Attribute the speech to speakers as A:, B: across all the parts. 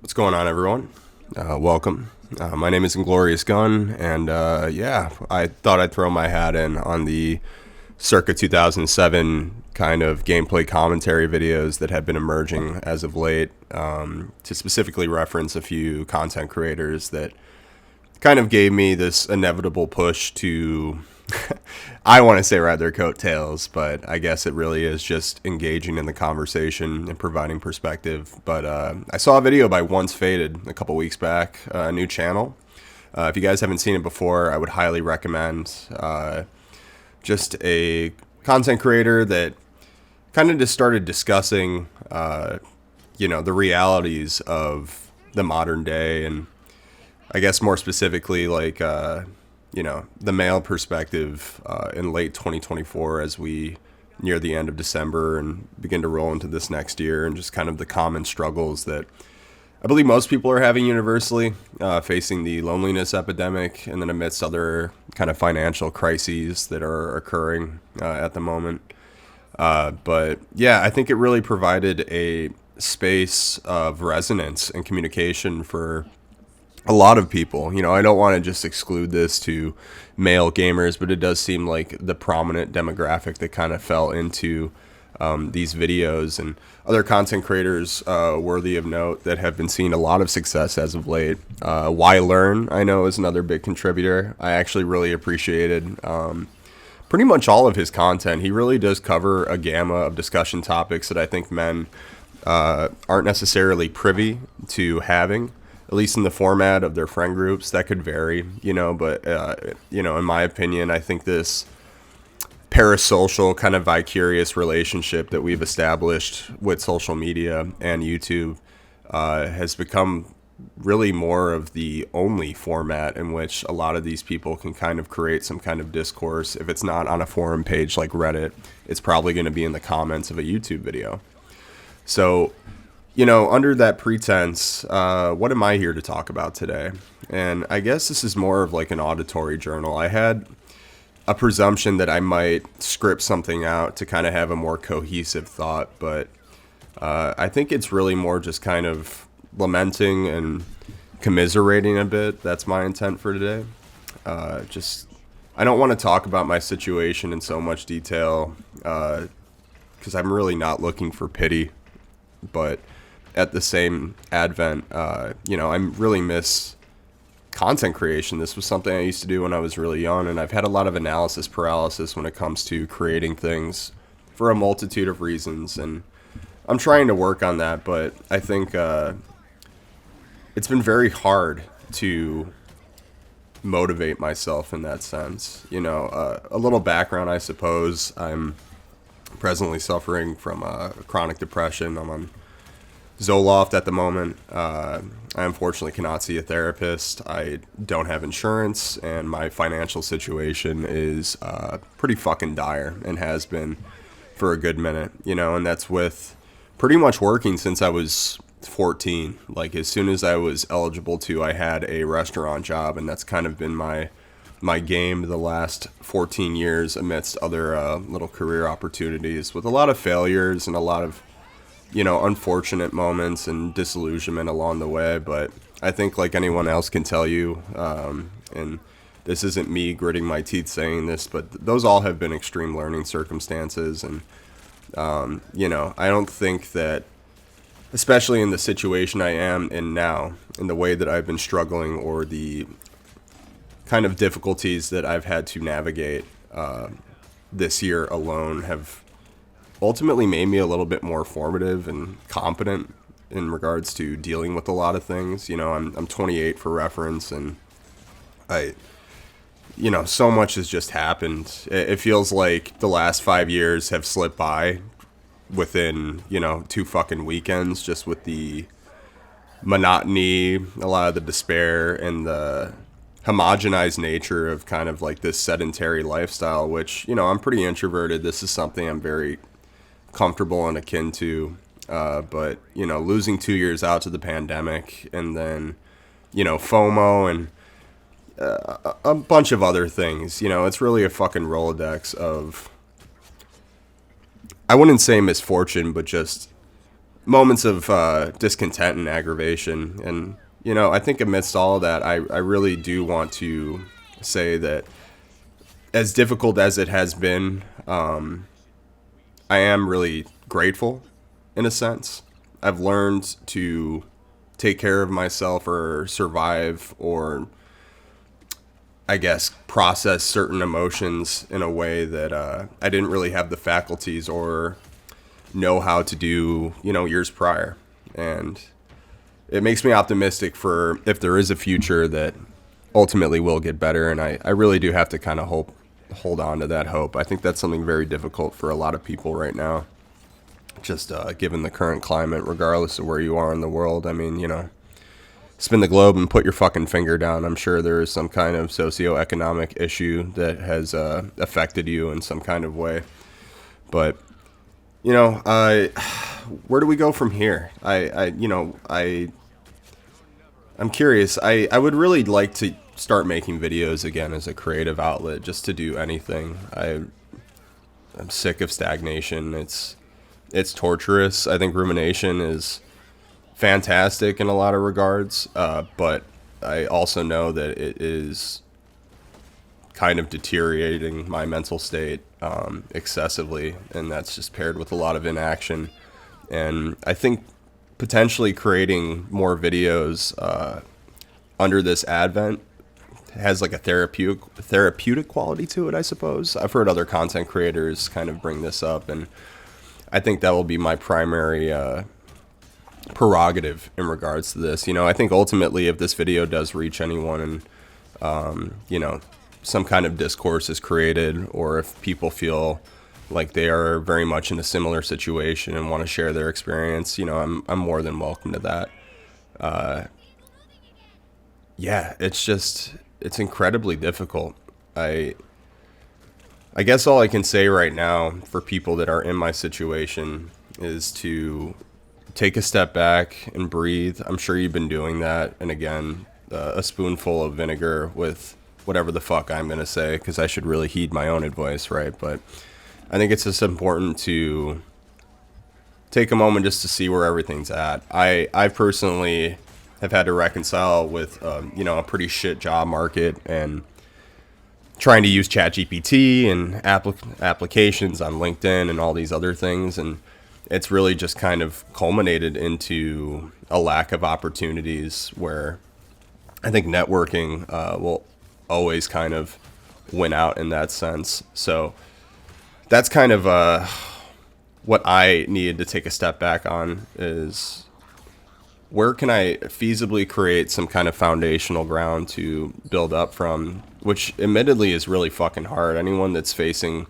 A: What's going on, everyone? Welcome. My name is Inglorious Gun, and I thought I'd throw my hat in on the circa 2007 kind of gameplay commentary videos that have been emerging as of late, to specifically reference a few content creators that kind of gave me this inevitable push to, I want to say ride their coattails, but I guess it really is just engaging in the conversation and providing perspective. But I saw a video by Once Faded a couple weeks back, a new channel. If you guys haven't seen it before, I would highly recommend. Just a content creator that kind of just started discussing, the realities of the modern day, and I guess more specifically, the male perspective in late 2024 as we near the end of December and begin to roll into this next year, and just kind of the common struggles that I believe most people are having universally, facing the loneliness epidemic, and then amidst other kind of financial crises that are occurring at the moment. But yeah, I think it really provided a space of resonance and communication for a lot of people. I don't want to just exclude this to male gamers, but it does seem like the prominent demographic that kind of fell into these videos, and other content creators worthy of note that have been seeing a lot of success as of late. Why Learn, I know, is another big contributor. I actually really appreciated pretty much all of his content. He really does cover a gamma of discussion topics that I think men aren't necessarily privy to having, at least in the format of their friend groups. That could vary, but in my opinion, I think this parasocial kind of vicarious relationship that we've established with social media and YouTube has become really more of the only format in which a lot of these people can kind of create some kind of discourse. If it's not on a forum page like Reddit, it's probably going to be in the comments of a YouTube video. So, under that pretense, what am I here to talk about today? And I guess this is more of like an auditory journal. I had a presumption that I might script something out to kind of have a more cohesive thought, but I think it's really more just kind of lamenting and commiserating a bit. That's my intent for today. I don't want to talk about my situation in so much detail, because I'm really not looking for pity, but at the same advent, I really miss content creation. This was something I used to do when I was really young, and I've had a lot of analysis paralysis when it comes to creating things for a multitude of reasons, and I'm trying to work on that, but I think it's been very hard to motivate myself in that sense. A little background, I suppose. I'm presently suffering from chronic depression. I'm on Zoloft at the moment. I unfortunately cannot see a therapist. I don't have insurance, and my financial situation is pretty fucking dire, and has been for a good minute, and that's with pretty much working since I was 14. Like, as soon as I was eligible to, I had a restaurant job, and that's kind of been my game the last 14 years, amidst other little career opportunities, with a lot of failures and a lot of unfortunate moments and disillusionment along the way. But I think, like anyone else can tell you, and this isn't me gritting my teeth saying this, but those all have been extreme learning circumstances. And, I don't think that, especially in the situation I am in now, in the way that I've been struggling, or the kind of difficulties that I've had to navigate this year alone, have ultimately made me a little bit more formative and competent in regards to dealing with a lot of things. I'm 28 for reference, and so much has just happened. It feels like the last 5 years have slipped by within, 2 fucking weekends, just with the monotony, a lot of the despair, and the homogenized nature of kind of like this sedentary lifestyle, which, I'm pretty introverted. This is something I'm very comfortable and akin to, but losing 2 years out to the pandemic, and then FOMO, and a bunch of other things. It's really a fucking Rolodex of, I wouldn't say misfortune, but just moments of discontent and aggravation. And, I think amidst all of that, I really do want to say that as difficult as it has been, I am really grateful in a sense. I've learned to take care of myself or survive or, I guess, process certain emotions in a way that I didn't really have the faculties or know how to do, years prior. And it makes me optimistic for if there is a future that ultimately will get better. And I really do have to kind of hold on to that hope. I think that's something very difficult for a lot of people right now, just given the current climate, regardless of where you are in the world. I mean, spin the globe and put your fucking finger down. I'm sure there is some kind of socioeconomic issue that has affected you in some kind of way. But, where do we go from here? I'm curious. I would really like to start making videos again as a creative outlet, just to do anything. I'm sick of stagnation. It's torturous. I think rumination is fantastic in a lot of regards, but I also know that it is kind of deteriorating my mental state excessively, and that's just paired with a lot of inaction. And I think potentially creating more videos under this advent has like a therapeutic quality to it, I suppose. I've heard other content creators kind of bring this up, and I think that will be my primary prerogative in regards to this. I think ultimately if this video does reach anyone and, some kind of discourse is created, or if people feel like they are very much in a similar situation and want to share their experience, I'm more than welcome to that. Yeah, it's incredibly difficult. I guess all I can say right now for people that are in my situation is to take a step back and breathe. I'm sure you've been doing that. And again, a spoonful of vinegar with whatever the fuck I'm going to say, because I should really heed my own advice, right? But I think it's just important to take a moment just to see where everything's at. I personally have had to reconcile with, a pretty shit job market and trying to use ChatGPT and applications on LinkedIn and all these other things. And it's really just kind of culminated into a lack of opportunities where I think networking will always kind of win out in that sense. So that's kind of what I needed to take a step back on, is where can I feasibly create some kind of foundational ground to build up from, which admittedly is really fucking hard. Anyone that's facing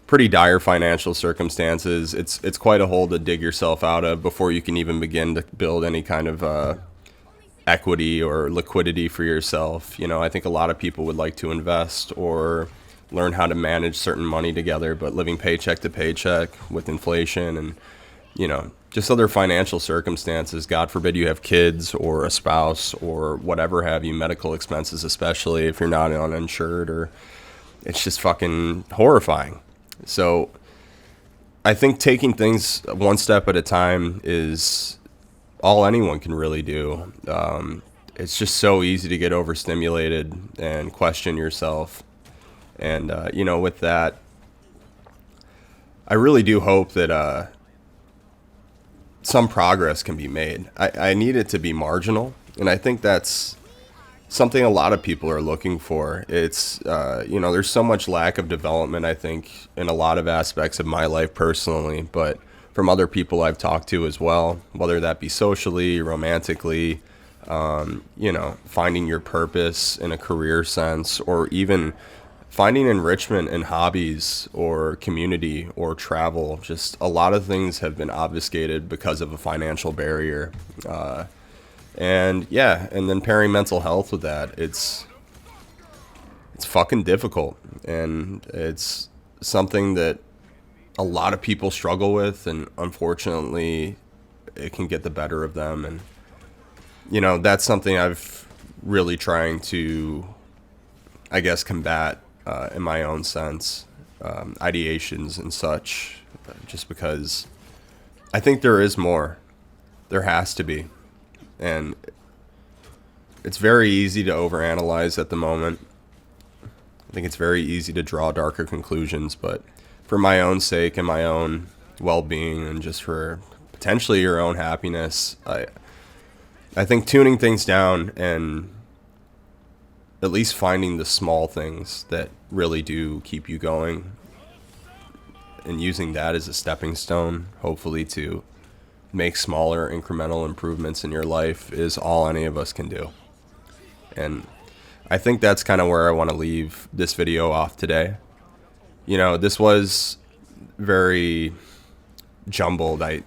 A: pretty dire financial circumstances, it's quite a hole to dig yourself out of before you can even begin to build any kind of equity or liquidity for yourself. I think a lot of people would like to invest or learn how to manage certain money together, but living paycheck to paycheck with inflation and, just other financial circumstances, God forbid you have kids or a spouse or whatever have you, medical expenses, especially if you're not uninsured, or it's just fucking horrifying. So I think taking things one step at a time is all anyone can really do. It's just so easy to get overstimulated and question yourself. And, with that, I really do hope that some progress can be made. I need it to be marginal, and I think that's something a lot of people are looking for. It's, there's so much lack of development, I think, in a lot of aspects of my life personally, but from other people I've talked to as well, whether that be socially, romantically, finding your purpose in a career sense, or even finding enrichment in hobbies or community or travel. Just a lot of things have been obfuscated because of a financial barrier. And then pairing mental health with that, it's fucking difficult. And it's something that a lot of people struggle with, and unfortunately it can get the better of them. And, that's something I've really trying to, I guess, combat in my own sense, ideations and such, just because I think there is more. There has to be. And it's very easy to overanalyze at the moment. I think it's very easy to draw darker conclusions, but for my own sake and my own well-being and just for potentially your own happiness, I think tuning things down and at least finding the small things that really do keep you going and using that as a stepping stone, hopefully to make smaller incremental improvements in your life is all any of us can do. And I think that's kind of where I want to leave this video off today. You know, this was very jumbled. I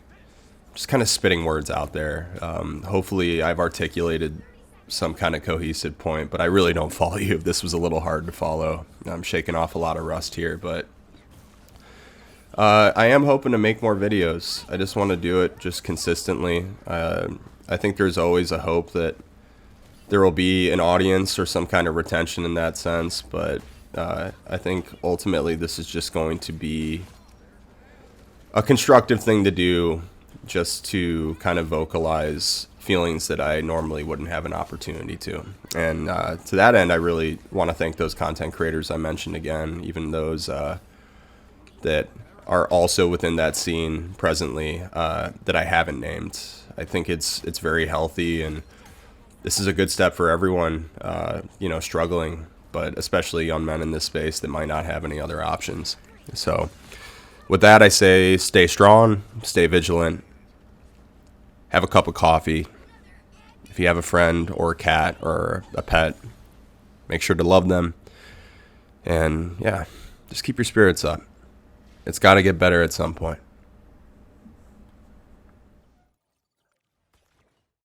A: just kind of spitting words out there. Hopefully I've articulated some kind of cohesive point, but I really don't follow you if this was a little hard to follow. I'm shaking off a lot of rust here, but I am hoping to make more videos. I just want to do it just consistently. I think there's always a hope that there will be an audience or some kind of retention in that sense, but I think ultimately this is just going to be a constructive thing to do, just to kind of vocalize feelings that I normally wouldn't have an opportunity to. And to that end, I really want to thank those content creators I mentioned again, even those that are also within that scene presently that I haven't named. I think it's very healthy, and this is a good step for everyone, struggling, but especially young men in this space that might not have any other options. So with that, I say stay strong, stay vigilant, have a cup of coffee. If you have a friend or a cat or a pet, make sure to love them. And yeah, just keep your spirits up. It's got to get better at some point.